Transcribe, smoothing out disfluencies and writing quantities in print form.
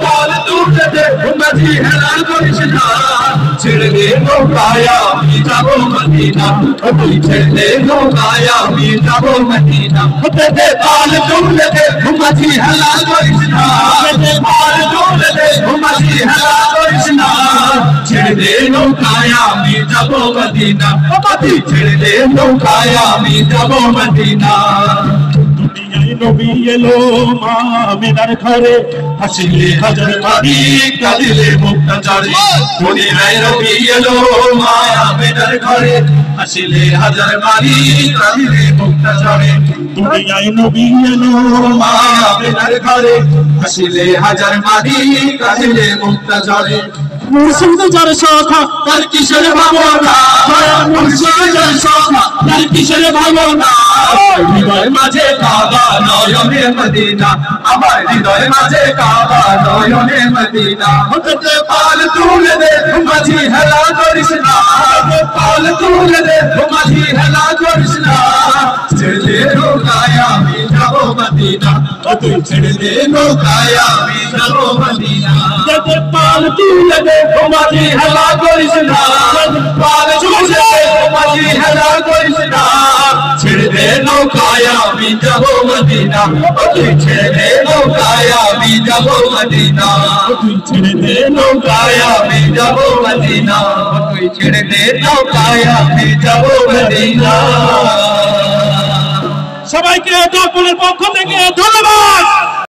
পাল তুলে দে মাঝি হেলাল করিস না ছেড়ে দে নৌকায় আমি যাবো মদিনা তুই ছেড়ে দে নৌকায় আমি যাবো মদিনা দে পাল তুলে দে মাঝি হেলাল করিস না পাল তুলে দে মাঝি হেলাল করিস না ছেড়ে দে নৌকায় আমি যাবো মদিনা তুই ছেড়ে দে নৌকায় আমি যাবো মদিনা নবী এলো মা আমিনার ঘরে হাসিলে হাজার মারি কাঁদিলে মুক্তা ঝরে দুনিয়ায় নবী এলো মা আমিনার ঘরে হাসিলে হাজার মারি কাঁদিলে মুক্তা ঝরে দুনিয়ায় নবী এলো মা আমিনার ঘরে হাসিলে হাজার মারি কাঁদিলে মুক্তা ঝরে মুর্শিদ যার সখা তার কিসের ভাবনা মুর্শিদ যার সখা তার কিসের ভাবনা হৃদয় মাঝে কাবা নয়নে মদিনা আমার হৃদয় মাঝে কাবা নয়নে মদিনা হতে পাল তুলে দে মাঝি হেলা করিস না পাল তুলে দে মাঝি হেলা করিস না ছেড়ে দে নৌকায় আমি যাবো মদিনা তুই ছেড়ে দে নৌকায় আমি যাবো মদিনা পাল তুলে দে মাঝি হেলা করিস না পাল তুলে দে মাঝি হেলা করিস না ছেড়ে দে নৌকায় আমি যাবো মদিনা তুই ছেড়ে দে নৌকায় আমি যাবো মদিনা তুই ছেড়ে দে নৌকায় আমি যাবো মদিনা তুই ছেড়ে দে নৌকায় আমি যাবো মদিনা সবাইকে দর্পণের পক্ষ থেকে ধন্যবাদ।